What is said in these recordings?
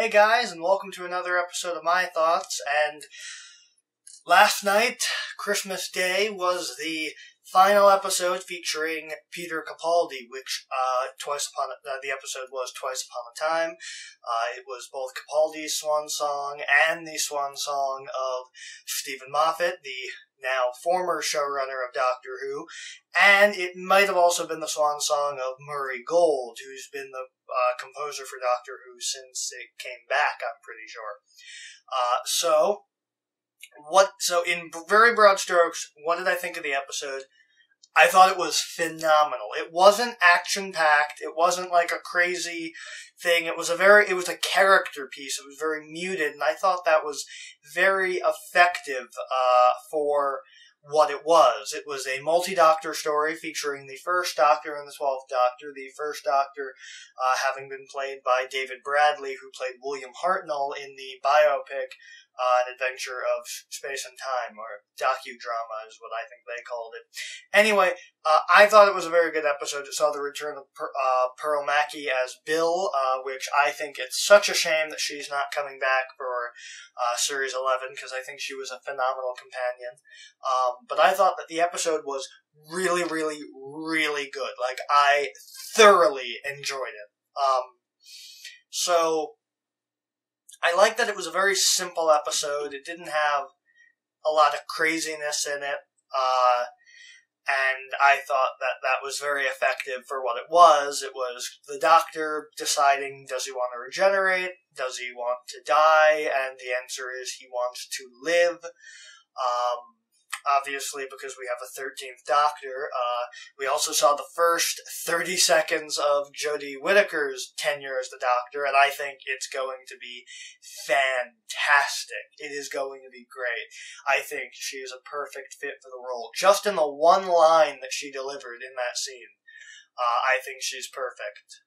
Hey guys, and welcome to another episode of My Thoughts. And last night, Christmas Day, was the final episode featuring Peter Capaldi, which the episode was Twice Upon a Time. It was both Capaldi's swan song and the swan song of Stephen Moffat, the now former showrunner of Doctor Who, and it might have also been the swan song of Murray Gold, who's been the composer for Doctor Who since it came back, I'm pretty sure. So in very broad strokes, what did I think of the episode? I thought it was phenomenal. It wasn't action-packed. It wasn't like a crazy thing. It was a character piece. It was very muted, and I thought that was very effective for what it was. It was a multi-Doctor story featuring the first Doctor and the 12th Doctor. The first Doctor having been played by David Bradley, who played William Hartnell in the biopic An Adventure of Space and Time, or docudrama is what I think they called it. Anyway, I thought it was a very good episode. It saw the return of Pearl Mackie as Bill, which I think it's such a shame that she's not coming back for Series 11, because I think she was a phenomenal companion. But I thought that the episode was really, really, really good. Like, I thoroughly enjoyed it. So I like that it was a very simple episode. It didn't have a lot of craziness in it, and I thought that was very effective for what it was. It was the Doctor deciding, does he want to regenerate? Does he want to die? And the answer is he wants to live. Obviously, because we have a 13th Doctor, we also saw the first 30 seconds of Jodie Whittaker's tenure as the Doctor, and I think it's going to be fantastic. It is going to be great. I think she is a perfect fit for the role. Just in the one line that she delivered in that scene, I think she's perfect.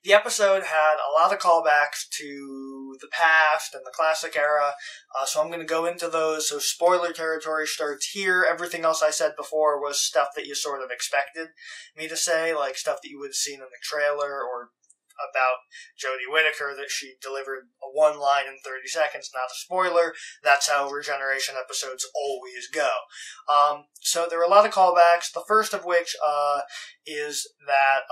The episode had a lot of callbacks to the past and the classic era, so I'm going to go into those. So spoiler territory starts here. Everything else I said before was stuff that you sort of expected me to say, like stuff that you would have seen in the trailer, or about Jodie Whittaker, that she delivered a one line in 30 seconds, not a spoiler. That's how regeneration episodes always go. So there were a lot of callbacks, the first of which is that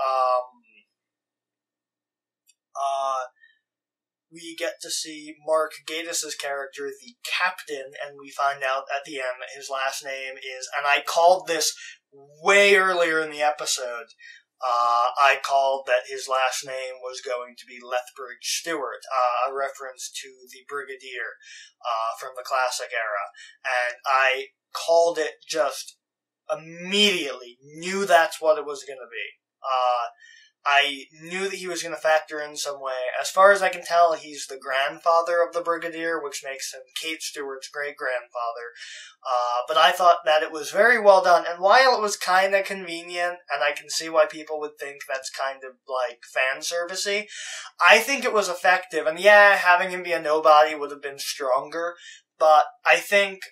we get to see Mark Gatiss' character, the Captain, and we find out at the end that his last name is, and I called this way earlier in the episode, I called that his last name was going to be Lethbridge Stewart, a reference to the Brigadier from the classic era, and I called it just immediately, knew that's what it was going to be. I knew that he was going to factor in some way. As far as I can tell, he's the grandfather of the Brigadier, which makes him Kate Stewart's great-grandfather. But I thought that it was very well done. And while it was kind of convenient, and I can see why people would think that's kind of, like, fan-servicey, I think it was effective. And yeah, having him be a nobody would have been stronger. But I think,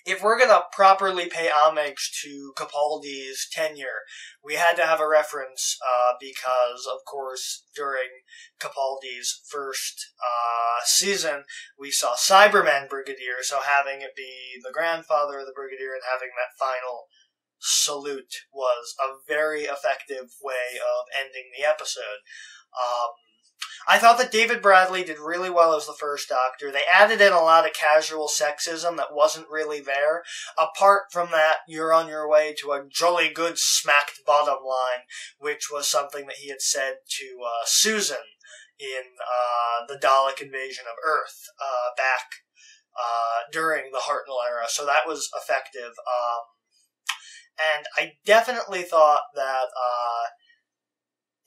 if we're going to properly pay homage to Capaldi's tenure, we had to have a reference, because, of course, during Capaldi's first season, we saw Cyberman Brigadier, so having it be the grandfather of the Brigadier and having that final salute was a very effective way of ending the episode. I thought that David Bradley did really well as the first Doctor. They added in a lot of casual sexism that wasn't really there. Apart from that, you're on your way to a jolly good smacked bottom line, which was something that he had said to Susan in the Dalek invasion of Earth back during the Hartnell era. So that was effective. And I definitely thought that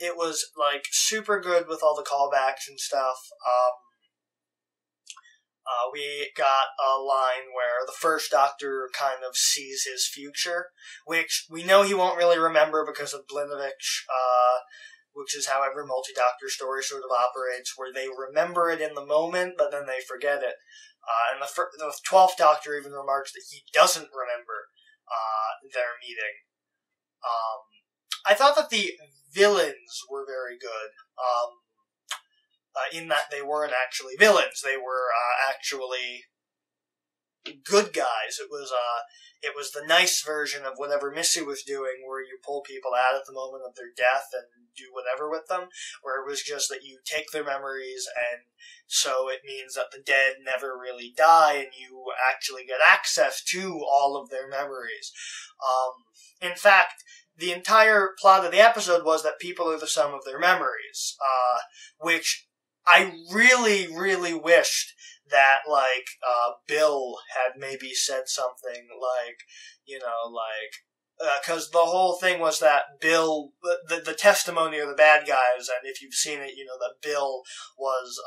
it was, like, super good with all the callbacks and stuff. We got a line where the first Doctor kind of sees his future, which we know he won't really remember because of Blinovich, which is how every multi-Doctor story sort of operates, where they remember it in the moment, but then they forget it. And the 12th Doctor even remarks that he doesn't remember their meeting. I thought that the villains were very good. In that they weren't actually villains; they were actually good guys. It was the nice version of whatever Missy was doing, where you pull people out at the moment of their death and do whatever with them, where it was just that you take their memories, and so it means that the dead never really die, and you actually get access to all of their memories. In fact, the entire plot of the episode was that people are the sum of their memories, which I really, really wished that, Bill had maybe said something because the whole thing was that Bill, the testimony of the bad guys, and if you've seen it, you know that Bill was,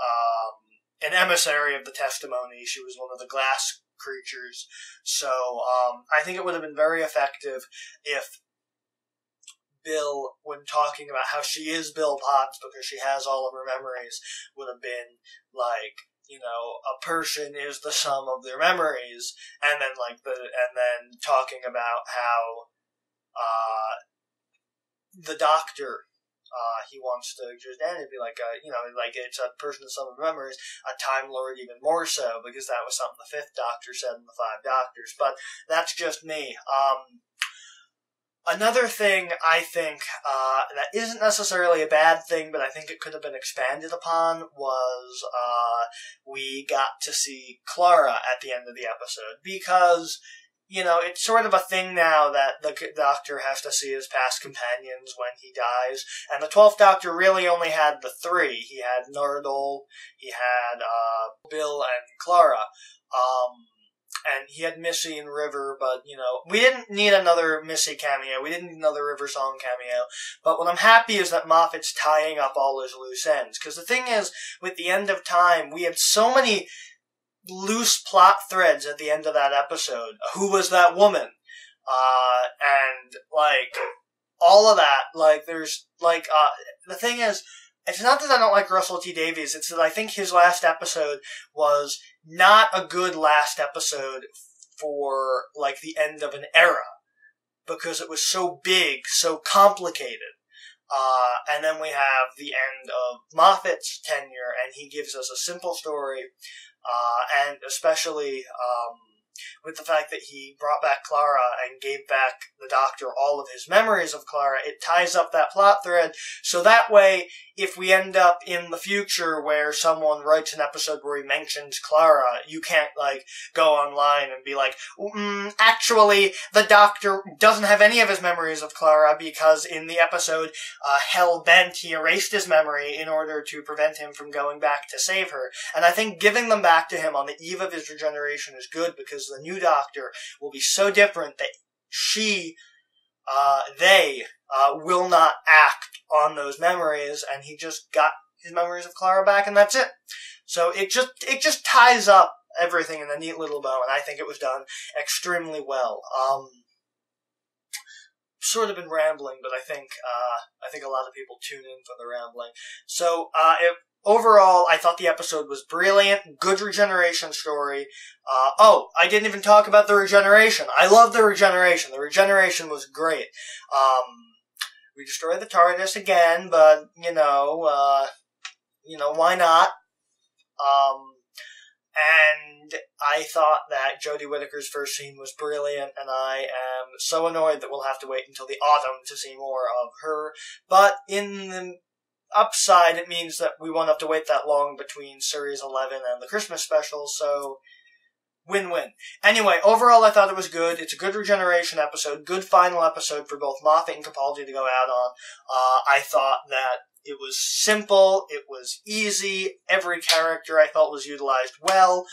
an emissary of the testimony. She was one of the glass creatures. So, I think it would have been very effective if Bill, when talking about how she is Bill Potts because she has all of her memories, would have been a person is the sum of their memories, and then talking about how the doctor he wants to just end it, be it's a person the sum of memories, a Time Lord even more so, because that was something the Fifth Doctor said in the Five Doctors. But that's just me. Another thing I think that isn't necessarily a bad thing, but I think it could have been expanded upon, was we got to see Clara at the end of the episode. Because, it's sort of a thing now that the Doctor has to see his past companions when he dies. And the 12th Doctor really only had the three. He had Nardole, he had Bill, and Clara. And he had Missy and River, but, we didn't need another Missy cameo. We didn't need another River Song cameo. But what I'm happy is that Moffat's tying up all his loose ends. Because the thing is, with The End of Time, we had so many loose plot threads at the end of that episode. Who was that woman? All of that. The thing is, it's not that I don't like Russell T Davies, it's that I think his last episode was not a good last episode for, the end of an era. Because it was so big, so complicated. And then we have the end of Moffat's tenure, and he gives us a simple story, and especially, with the fact that he brought back Clara and gave back the Doctor all of his memories of Clara, it ties up that plot thread, so that way, if we end up in the future where someone writes an episode where he mentions Clara, you can't, go online and be like, actually, the Doctor doesn't have any of his memories of Clara because in the episode, Hell-Bent, he erased his memory in order to prevent him from going back to save her. And I think giving them back to him on the eve of his regeneration is good because the new Doctor will be so different that they will not act on those memories, and he just got his memories of Clara back, and that's it. So it just ties up everything in a neat little bow, and I think it was done extremely well. Sort of been rambling, but I think a lot of people tune in for the rambling. So, overall, I thought the episode was brilliant, good regeneration story. I didn't even talk about the regeneration. I love the regeneration. The regeneration was great. We destroyed the TARDIS again, but, why not? And I thought that Jodie Whittaker's first scene was brilliant, and I am so annoyed that we'll have to wait until the autumn to see more of her. But in the upside, it means that we won't have to wait that long between Series 11 and the Christmas special, so win-win. Anyway, overall I thought it was good. It's a good regeneration episode, good final episode for both Moffat and Capaldi to go out on. I thought that it was simple, it was easy, every character I felt was utilized well.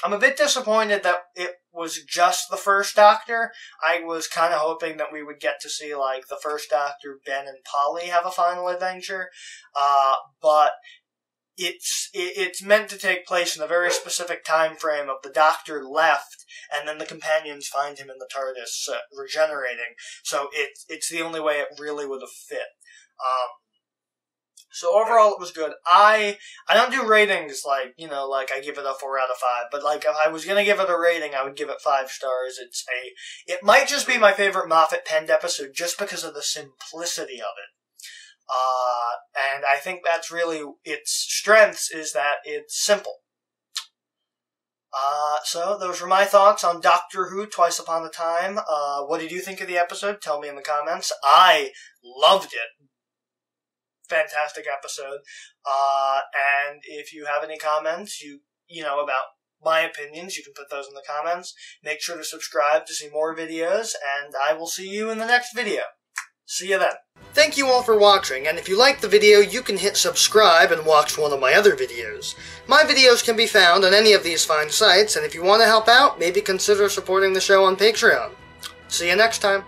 I'm a bit disappointed that it was just the First Doctor. I was kind of hoping that we would get to see, the First Doctor, Ben, and Polly have a final adventure. But it's meant to take place in a very specific time frame of the Doctor left, and then the companions find him in the TARDIS regenerating. So it's the only way it really would have fit. So overall, it was good. I don't do ratings I give it a 4 out of 5, but if I was gonna give it a rating, I would give it 5 stars. It might just be my favorite Moffat penned episode just because of the simplicity of it. And I think that's really its strengths, is that it's simple. So those were my thoughts on Doctor Who Twice Upon a Time. What did you think of the episode? Tell me in the comments. I loved it. Fantastic episode. And if you have any comments, you know, about my opinions, you can put those in the comments. Make sure to subscribe to see more videos, and I will see you in the next video. See you then. Thank you all for watching, and if you liked the video, you can hit subscribe and watch one of my other videos. My videos can be found on any of these fine sites, and if you want to help out, maybe consider supporting the show on Patreon. See you next time.